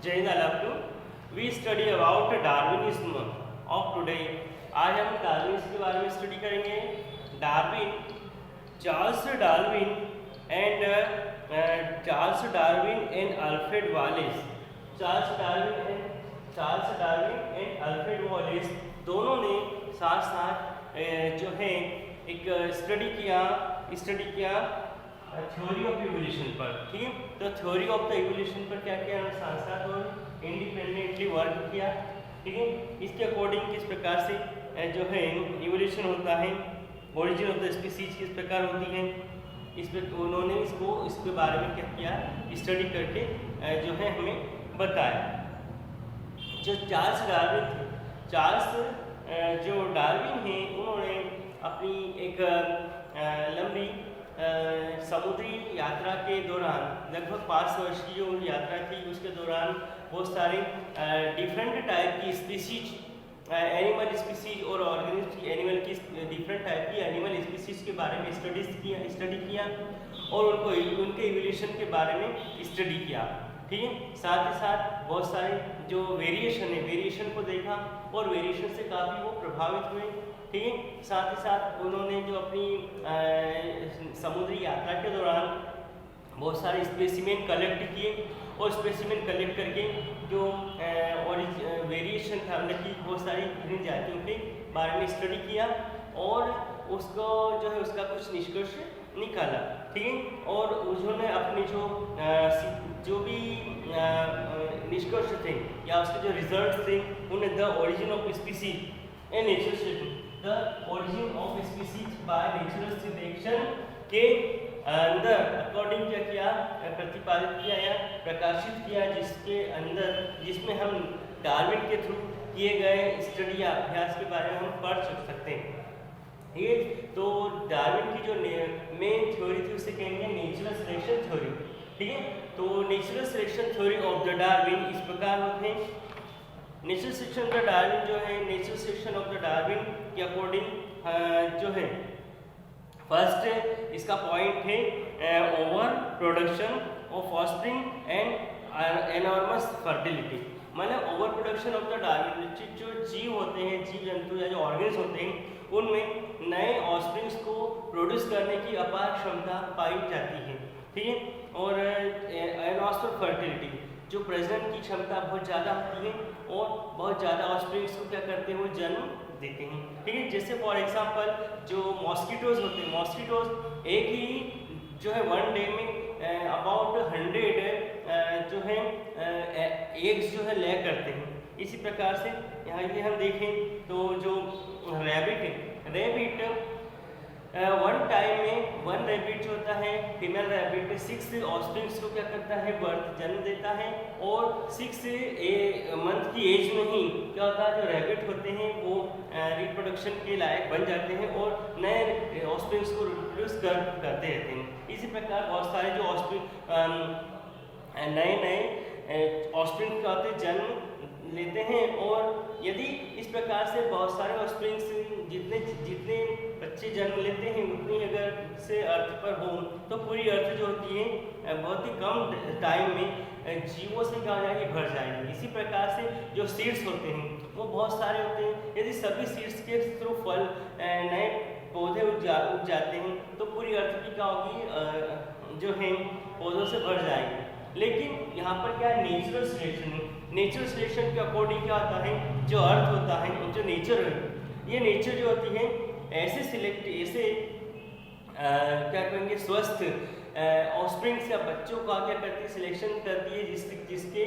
जय हिंद आपको। We study about Darwinism of today. आज हम डार्विनिज्म के बारे में स्टडी करेंगे। Darwin, Charles Darwin and Alfred Wallace. Charles Darwin and Alfred Wallace दोनों ने साथ साथ जो है एक स्टडी किया थ्योरी ऑफ इवोल्यूशन पर। ठीक है, तो थ्योरी ऑफ द इवोल्यूशन पर क्या किया, साथ साथ और इंडिपेंडेंटली वर्क किया। ठीक है, इसके अकॉर्डिंग किस प्रकार से जो है इवोल्यूशन होता है, ओरिजिन ऑफ द स्पीसीज किस प्रकार होती है, इस पर उन्होंने इसके बारे में क्या किया, स्टडी करके जो है हमें बताया। जो चार्ल्स डार्विन थे, जो डार्विन हैं, उन्होंने अपनी एक लंबी समुद्री यात्रा के दौरान, लगभग 5 वर्ष की जो यात्रा थी, उसके दौरान बहुत सारे डिफरेंट टाइप की स्पीसीज, एनिमल स्पीसीज और ऑर्गेनिज्म एनिमल की डिफरेंट टाइप की एनिमल स्पीसीज के बारे में स्टडी किया और उनके इवोल्यूशन के बारे में स्टडी किया। ठीक है, साथ ही साथ बहुत सारे जो वेरिएशन को देखा और वेरिएशन से काफ़ी वो प्रभावित हुए। ठीक है, साथ ही साथ उन्होंने जो अपनी समुद्री यात्रा के दौरान बहुत सारे स्पेसिमेन कलेक्ट किए और स्पेसिमेन कलेक्ट करके जो वेरिएशन था, मतलब कि बहुत सारी विभिन्न जातियों के बारे में स्टडी किया और उसको जो है उसका कुछ निष्कर्ष निकाला। ठीक है, और उन्होंने अपने जो भी निष्कर्ष थे या उसके जो रिजल्ट थे, उन्हें the origin of species and natural selection, the origin of species by natural selection के अंदर अकॉर्डिंग क्या किया, प्रतिपादित किया या प्रकाशित किया, जिसमें हम डार्विन के थ्रू किए गए स्टडी या अभ्यास के बारे में हम पढ़ सकते हैं। ये तो डार्विन की जो मेन थ्योरी थी उसे कहेंगे नेचुरल सिलेक्शन थ्योरी। ठीक है, तो natural selection theory of the Darwin इस प्रकार होते हैं। Natural selection of the Darwin जो है, natural selection of the Darwin के अकॉर्डिंग जो है, फर्स्ट इसका पॉइंट है over production of offspring and enormous fertility. मतलब over production of the Darwin, जो जीव होते हैं, जीव जंतु या जो ऑर्गेन्स होते हैं, उनमें नए ऑफस्प्रिंग्स को प्रोड्यूस करने की अपार क्षमता पाई जाती है। ठीक है, और एनॉर्मस फर्टिलिटी, जो प्रजनन की क्षमता बहुत ज़्यादा होती है और बहुत ज़्यादा ऑफस्प्रिंग्स को क्या करते हैं, वो जन्म देते हैं। ठीक है, जैसे फॉर एग्जांपल जो मॉस्किटोज होते हैं, मॉस्किटोज एक ही जो है 1 डे में अबाउट 100 जो है एग्स जो है ले करते हैं। इसी प्रकार से यहाँ ये हम देखें तो जो रैबिट 1 टाइम में 1 रैबिट जो होता है, फीमेल रैबिट 6 ऑफस्प्रिंग्स को क्या करता है, बर्थ जन्म देता है और 6 मंथ की एज में ही क्या होता है, जो रैबिट होते हैं वो रिप्रोडक्शन के लायक बन जाते हैं और नए ऑफस्प्रिंग्स को रिप्रोड्यूस करते रहते हैं। इसी प्रकार बहुत सारे जो नए ऑफस्प्रिंग क्या होते हैं, जन्म लेते हैं और यदि इस प्रकार से बहुत सारे ऑफस्प्रिंग्स जितने बच्चे जन्म लेते हैं उतनी अगर से अर्थ पर हो तो पूरी अर्थ जो होती है बहुत ही कम टाइम में जीवों से क्या हो जाएगी, भर जाएगी। इसी प्रकार से जो सीड्स होते हैं वो बहुत सारे होते हैं। यदि सभी सीड्स के थ्रू फल नए पौधे उग जाते हैं तो पूरी अर्थ की क्या होगी, जो है पौधों से भर जाएगी। लेकिन यहाँ पर क्या है, नेचुरल सिलेक्शन है। नेचुरल सिलेक्शन के अकॉर्डिंग क्या होता है, जो अर्थ होता है, जो नेचर है, ये नेचर जो होती है ऐसे क्या कहेंगे, स्वस्थ ऑफस्प्रिंग्स या बच्चों का क्या करती है, सिलेक्शन करती है जिसके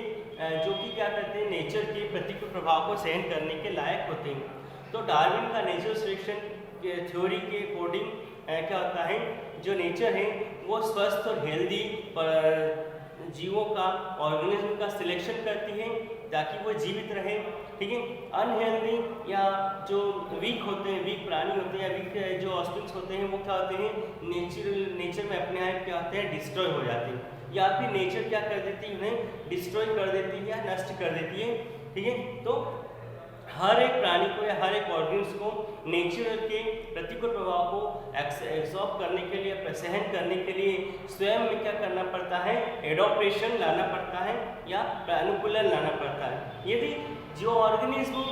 जो कि क्या करते हैं, नेचर के प्रतिकूल प्रभाव को सहन करने के लायक होते हैं। तो डार्विन का नेचुरल सिलेक्शन थ्योरी के अकॉर्डिंग क्या होता है, जो नेचर है वो स्वस्थ और हेल्दी जीवों का, ऑर्गेनिज्म का सिलेक्शन करती है ताकि वो जीवित रहे। ठीक है, अनहेल्दी या जो वीक होते हैं, वीक प्राणी होते हैं या वीक जो ऑफस्प्रिंग्स होते हैं, वो क्या होते हैं, नेचर में अपने आप क्या होते हैं, डिस्ट्रॉय हो जाते हैं या फिर नेचर क्या कर देती है, उन्हें डिस्ट्रॉय कर देती है या नष्ट कर देती है। ठीक है, तो हर एक प्राणी को या हर एक ऑर्गेनिज्म को नेचर के प्रतिकूल प्रभाव को एब्जॉर्ब करने के लिए, सहन करने के लिए स्वयं में क्या करना पड़ता है, एडॉप्टेशन लाना पड़ता है या अनुकूलन लाना पड़ता है। यदि जो ऑर्गेनिज्म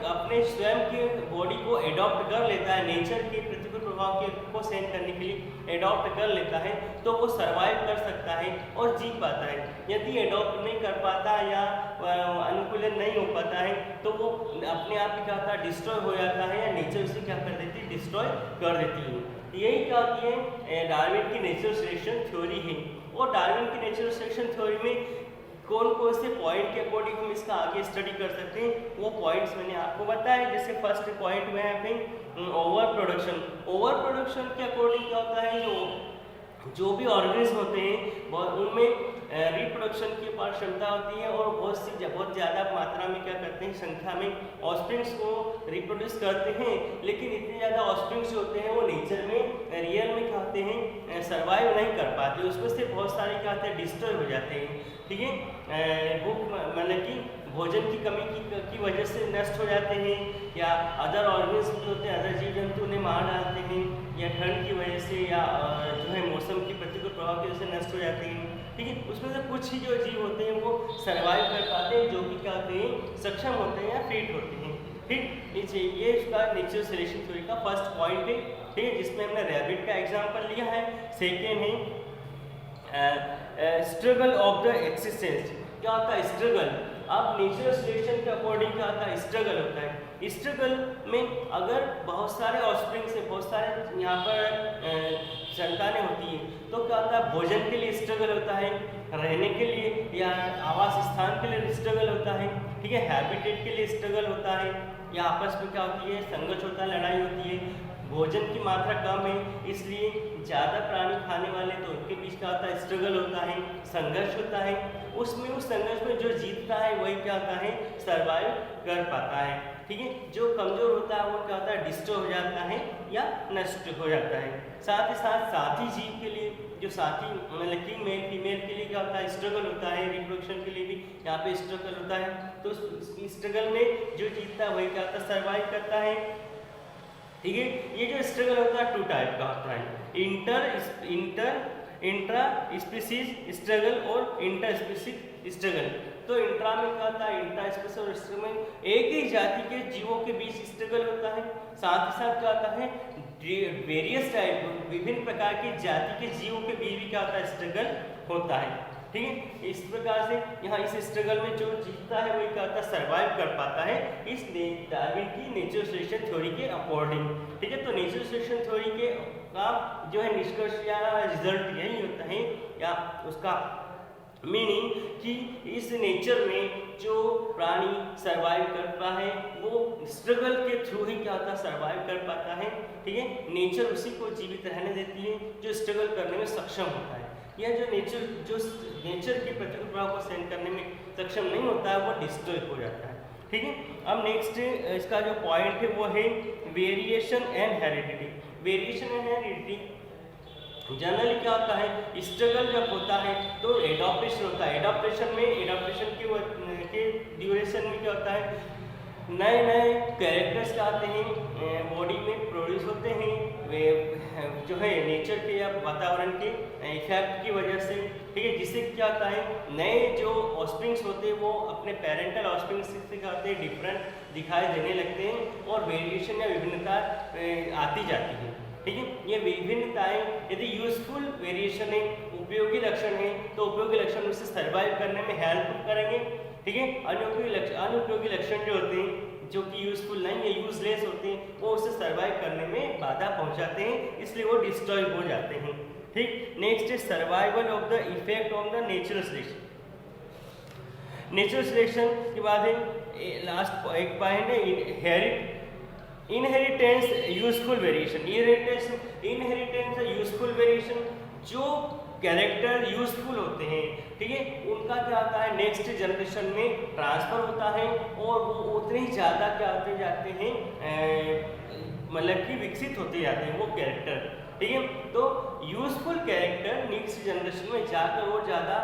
अपने स्वयं के बॉडी को एडॉप्ट कर लेता है, नेचर के प्रतिकूल प्रभाव को सहन करने के लिए एडॉप्ट कर लेता है, तो वो सर्वाइव कर सकता है और जी पाता है। यदि एडॉप्ट नहीं कर पाता या अनुकूलन नहीं हो पाता है तो वो अपने आप ही क्या होता है, डिस्ट्रॉय हो जाता है या नेचर उसे क्या कर देती है, डिस्ट्रॉय कर देती है। यही क्या होती है डार्विन की नेचुरल सिलेक्शन थ्योरी है। और डार्विन की नेचुरल सिलेक्शन थ्योरी में कौन कौन से पॉइंट के अकॉर्डिंग हम इसका आगे स्टडी कर सकते हैं, वो पॉइंट्स मैंने आपको बताया। जैसे फर्स्ट पॉइंट में है ओवर प्रोडक्शन। ओवर प्रोडक्शन के अकॉर्डिंग क्या होता है, जो भी ऑर्गेनिज्म होते हैं उनमें रिप्रोडक्शन की पार क्षमता होती है और बहुत ज़्यादा मात्रा में क्या करते हैं, संख्या में ऑस्प्रिंग्स को रिप्रोड्यूस करते हैं। लेकिन इतने ज़्यादा ऑस्प्रिंग्स होते हैं वो नेचर में रियल में क्या होते हैं, सर्वाइव नहीं कर पाते, उसमें से बहुत सारे क्या होते हैं, डिस्ट्रॉय हो जाते हैं। ठीक है, भूख मतलब कि भोजन की कमी की वजह से नष्ट हो जाते हैं, या अदर ऑर्गेनिज्म जो होते हैं, अदर जीव जंतु उन्हें मार डालते हैं, या ठंड की वजह से या जो है मौसम के प्रतिकूल प्रभाव की वजह से नष्ट हो जाते हैं। ठीक है, उसमें से कुछ ही जो जीव होते हैं वो सर्वाइव कर पाते हैं, जो कि क्या होते हैं, सक्षम होते हैं या फिट होते हैं। ठीक, ये इसका नेचुरल सिलेक्शन थ्योरी का फर्स्ट पॉइंट है। ठीक है, जिसमें हमने रैबिट का एग्जाम्पल लिया है। सेकेंड है स्ट्रगल ऑफ द एक्सिस्टेंस। क्या होता है स्ट्रगल? अब नेचुरल सिलेक्शन के अकॉर्डिंग क्या होता है, स्ट्रगल होता है। स्ट्रगल में अगर बहुत सारे ऑफस्प्रिंग से बहुत सारे यहाँ पर संतानें होती हैं, तो क्या होता है, भोजन के लिए स्ट्रगल होता है, रहने के लिए या आवास स्थान के लिए स्ट्रगल होता है। ठीक है, हैबिटेट के लिए स्ट्रगल होता है, या आपस में क्या होती है, संघर्ष होता है, लड़ाई होती है। भोजन की मात्रा कम है, इसलिए ज़्यादा प्राणी खाने वाले, तो उनके बीच क्या होता है, स्ट्रगल होता है, संघर्ष होता है। उसमें उस संघर्ष में जो जीतता है वही क्या होता है, सर्वाइव कर पाता है। ठीक है, जो कमज़ोर होता है वो क्या होता है, डिस्ट्रॉय हो जाता है या नष्ट हो जाता है। साथ ही साथ साथी जीव के लिए, जो साथी मतलब कि मेल फीमेल के लिए क्या होता है, स्ट्रगल होता है। रिप्रोडक्शन के लिए भी यहाँ पे स्ट्रगल होता है। तो स्ट्रगल में जो जीतता है वही क्या होता है, सर्वाइव करता है। ठीक है, ये जो स्ट्रगल होता है 2 टाइप का होता है, इंट्रा स्पीसीज स्ट्रगल और इंटर स्पीसीज स्ट्रगल। तो इंट्रा में क्या होता है, इंट्रा स्पीसीज और स्ट्रगल में एक ही जाति के जीवों के बीच स्ट्रगल होता है। साथ ही साथ क्या होता है, वेरियस टाइप विभिन्न प्रकार की जाति के जीवों के बीच भी क्या होता है, स्ट्रगल होता है। ठीक है, इस प्रकार से यहाँ इस स्ट्रगल में जो जीतता है वही क्या होता है, सर्वाइव कर पाता है, इस डार्विन की नेचुरल सिलेक्शन थ्योरी के अकॉर्डिंग। ठीक है, तो नेचुरल सिलेक्शन थ्योरी के का जो है निष्कर्ष या रिजल्ट यही होता है, या उसका मीनिंग कि इस नेचर में जो प्राणी सर्वाइव करता है वो स्ट्रगल के थ्रू ही क्या होता है, सर्वाइव कर पाता है। ठीक है, नेचर उसी को जीवित रहने देती है जो स्ट्रगल करने में सक्षम होता है। यह जो नेचर के प्रतिकूल प्रभाव को सहन करने में सक्षम नहीं होता है वो डिस्ट्रॉय हो जाता है। ठीक है, अब नेक्स्ट इसका जो पॉइंट है वो है variation and heredity. Variation and heredity generally क्या होता है, स्ट्रगल जब होता है तो एडॉप्टेशन होता है। एडॉप्टेशन के ड्यूरेशन में क्या होता है, नए नए कैरेक्टर्स आते हैं, बॉडी में प्रोड्यूस होते हैं, वे जो है नेचर के या वातावरण के इफेक्ट की वजह से। ठीक है, जिससे क्या होता है, नए जो ऑस्प्रिंग्स होते हैं वो अपने पेरेंटल ऑस्प्रिंग्स से क्या होते हैं, डिफरेंट दिखाई देने लगते हैं और वेरिएशन या विभिन्नता आती जाती है। ठीक है, ये विभिन्नताएं यदि यूजफुल वेरिएशन है, उपयोगी लक्षण है, तो उपयोगी लक्षण उससे सर्वाइव करने में हेल्प करेंगे। ठीक है, अनुपयोगी लक्षण जो होते हैं, जो कि यूजफुल नहीं है, यूजलेस होते हैं, वो उसे सर्वाइव करने में बाधा पहुंचाते हैं, इसलिए वो डिस्ट्रॉय हो जाते हैं। ठीक, नेक्स्ट है survival of the effect of the natural selection. Natural selection के बाद लास्ट एक पॉइंट है inheritance useful variation. Inheritance useful variation, जो कैरेक्टर यूजफुल होते हैं, ठीक है, उनका क्या होता है, नेक्स्ट जनरेशन में ट्रांसफर होता है और वो उतने ही ज़्यादा क्या होते जाते हैं, मतलब कि विकसित होते जाते हैं वो कैरेक्टर। ठीक है। तो यूजफुल कैरेक्टर नेक्स्ट जनरेशन में जाकर और ज़्यादा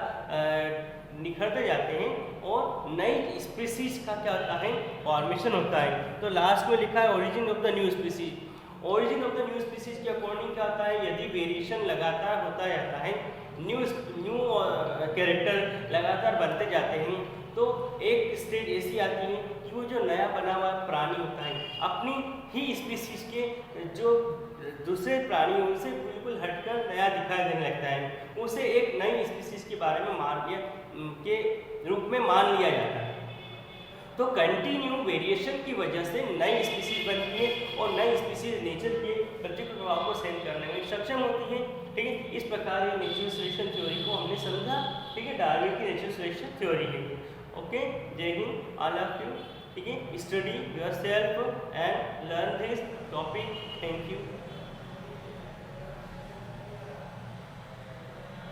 निखरते जाते हैं और नई स्पीसीज का क्या होता है, फॉर्मेशन होता है। तो लास्ट में लिखा है origin of the new species. Origin of the new species के अकॉर्डिंग क्या होता है, यदि वेरिएशन लगातार होता जाता है, न्यू कैरेक्टर लगातार बनते जाते हैं, तो एक स्टेज ऐसी आती है कि वो जो नया बना हुआ प्राणी होता है अपनी ही स्पीसीज के जो दूसरे प्राणी उनसे बिल्कुल हटकर नया दिखाई देने लगता है, उसे एक नई स्पीसीज के बारे में के रूप में मान लिया जाता है। तो कंटिन्यू वेरिएशन की वजह से नई स्पीसीज बनती है और नई स्पीसीज नेचर के प्रतिकूल प्रभाव को सहन करने में सक्षम होती है, ठीक है। इस प्रकार ये नेचुरल सिलेक्शन थ्योरी को हमने समझा, ठीक है। डार्विन की नेचुरल सिलेक्शन थ्योरी है। ओके, जय हिंद, ऑल ऑफ यू, ठीक है। Study yourself and learn this topic. Thank you.